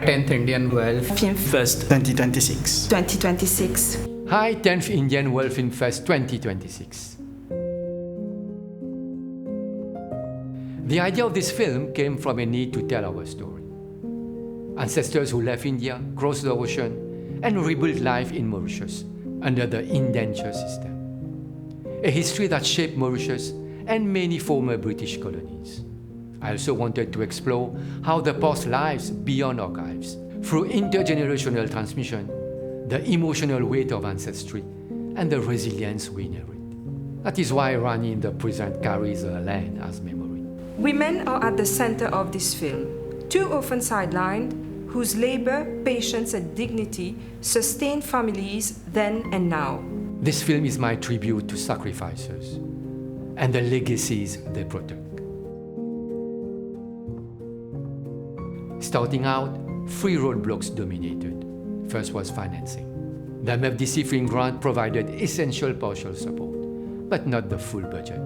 10th Indian World Film Fest 2026. 2026. Hi, 10th Indian World Film Fest 2026. The idea of this film came from a need to tell our story. Ancestors who left India, crossed the ocean, and rebuilt life in Mauritius under the indenture system. A history that shaped Mauritius and many former British colonies. I also wanted to explore how the past lives beyond archives, through intergenerational transmission, the emotional weight of ancestry, and the resilience we inherit. That is why Rani in the present carries her land as memory. Women are at the center of this film, too often sidelined, whose labor, patience, and dignity sustain families then and now. This film is my tribute to sacrificers and the legacies they protect. Starting out, 3 roadblocks dominated. First was financing. The MFDC film grant provided essential partial support, but not the full budget.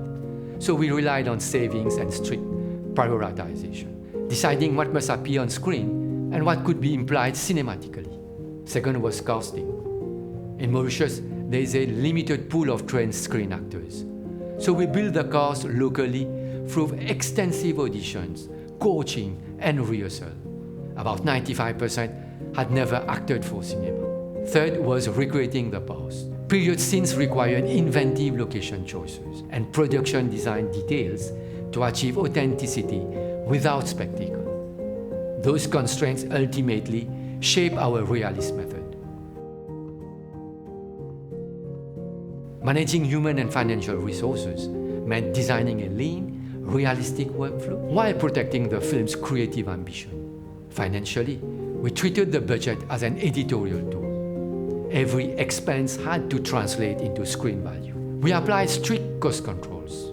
So we relied on savings and strict prioritization, deciding what must appear on screen and what could be implied cinematically. Second was casting. In Mauritius, there is a limited pool of trained screen actors. So we built the cast locally through extensive auditions, coaching, and rehearsal. About 95% had never acted for cinema. Third was recreating the past. Period scenes required inventive location choices and production design details to achieve authenticity without spectacle. Those constraints ultimately shape our realist method. Managing human and financial resources meant designing a lean, realistic workflow while protecting the film's creative ambition. Financially, we treated the budget as an editorial tool. Every expense had to translate into screen value. We applied strict cost controls,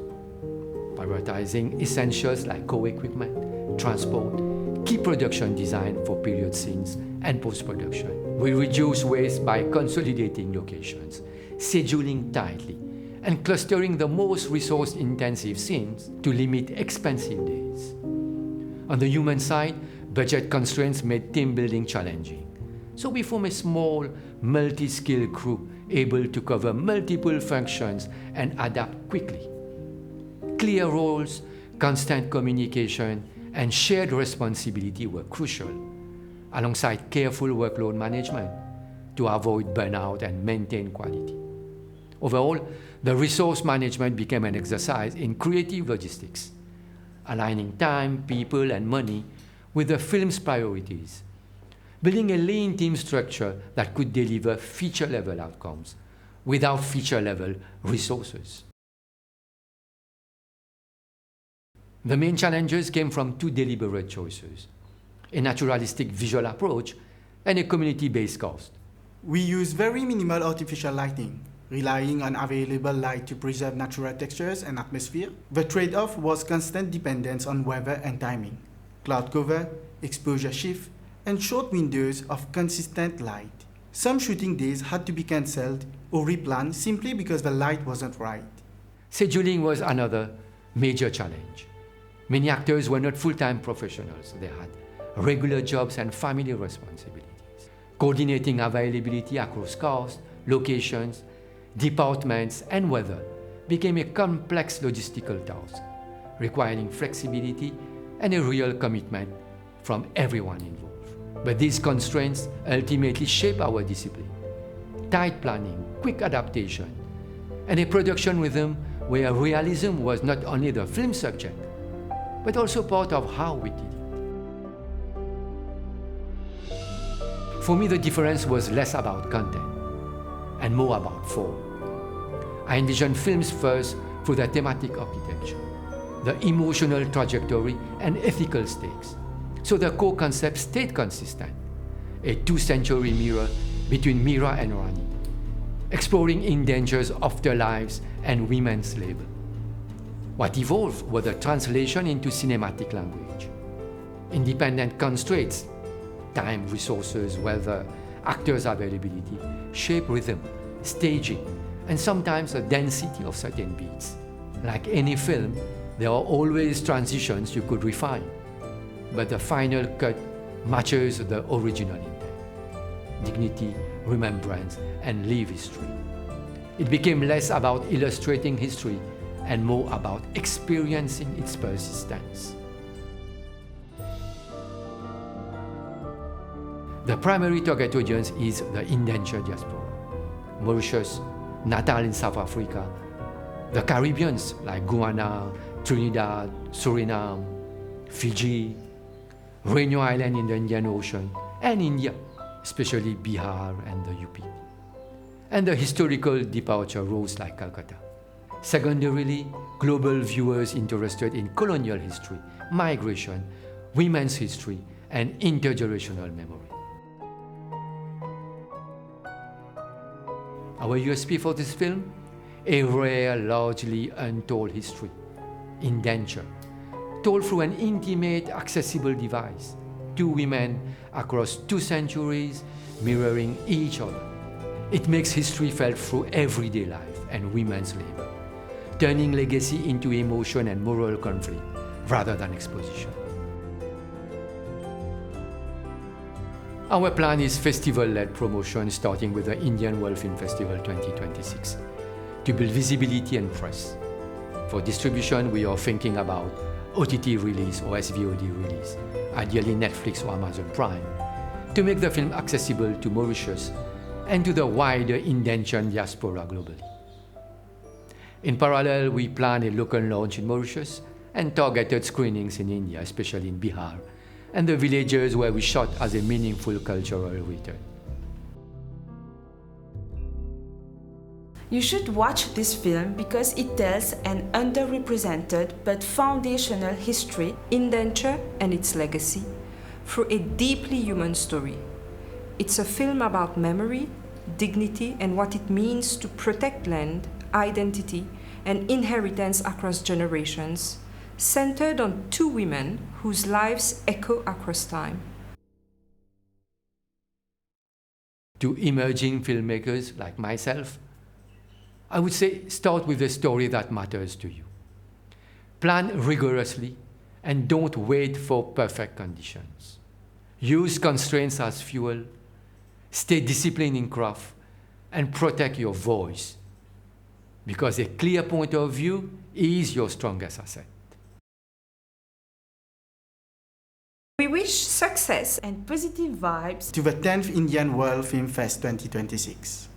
prioritizing essentials like co-equipment, transport, key production design for period scenes, and post-production. We reduced waste by consolidating locations, scheduling tightly, and clustering the most resource-intensive scenes to limit expensive days. On the human side, budget constraints made team building challenging. So we formed a small, multi-skilled crew able to cover multiple functions and adapt quickly. Clear roles, constant communication, and shared responsibility were crucial, alongside careful workload management to avoid burnout and maintain quality. Overall, the resource management became an exercise in creative logistics, aligning time, people, and money with the film's priorities, building a lean team structure that could deliver feature-level outcomes without feature-level resources. The main challenges came from 2 deliberate choices: a naturalistic visual approach and a community-based cast. We use very minimal artificial lighting, relying on available light to preserve natural textures and atmosphere. The trade-off was constant dependence on weather and timing, cloud cover, exposure shift, and short windows of consistent light. Some shooting days had to be cancelled or replanned simply because the light wasn't right. Scheduling was another major challenge. Many actors were not full-time professionals. They had regular jobs and family responsibilities. Coordinating availability across cast, locations, departments, and weather became a complex logistical task, requiring flexibility and a real commitment from everyone involved. But these constraints ultimately shape our discipline. Tight planning, quick adaptation, and a production rhythm where realism was not only the film subject, but also part of how we did it. For me, the difference was less about content and more about form. I envisioned films first through the thematic architecture, the emotional trajectory, and ethical stakes. So the core concept stayed consistent, a 2-century mirror between Mira and Rani, exploring indentures, afterlives, and women's labor. What evolved was the translation into cinematic language. Independent constraints, time, resources, weather, actors' availability, shape rhythm, staging, and sometimes the density of certain beats. Like any film, there are always transitions you could refine, but the final cut matches the original intent: dignity, remembrance, and live history. It became less about illustrating history and more about experiencing its persistence. The primary target audience is the indentured diaspora: Mauritius, Natal in South Africa, the Caribbeans like Guyana, Trinidad, Suriname, Fiji, Réunion Island in the Indian Ocean, and India, especially Bihar and the UP. And the historical departure roads like Kolkata. Secondarily, global viewers interested in colonial history, migration, women's history, and intergenerational memory. Our USP for this film? A rare, largely untold history, indenture, told through an intimate, accessible device. Two women across 2 centuries mirroring each other. It makes history felt through everyday life and women's labor, turning legacy into emotion and moral conflict rather than exposition. Our plan is festival-led promotion starting with the Indian World Film Festival 2026 to build visibility and press. For distribution, we are thinking about OTT release or SVOD release, ideally Netflix or Amazon Prime, to make the film accessible to Mauritius and to the wider indentured diaspora globally. In parallel, we plan a local launch in Mauritius and targeted screenings in India, especially in Bihar, and the villages where we shot as a meaningful cultural return. You should watch this film because it tells an underrepresented but foundational history, Indenture and its legacy, through a deeply human story. It's a film about memory, dignity, and what it means to protect land, identity, and inheritance across generations, centered on 2 women whose lives echo across time. To emerging filmmakers like myself, I would say start with a story that matters to you. Plan rigorously and don't wait for perfect conditions. Use constraints as fuel, stay disciplined in craft, and protect your voice, because a clear point of view is your strongest asset. We wish success and positive vibes to the 10th Indian World Film Fest 2026.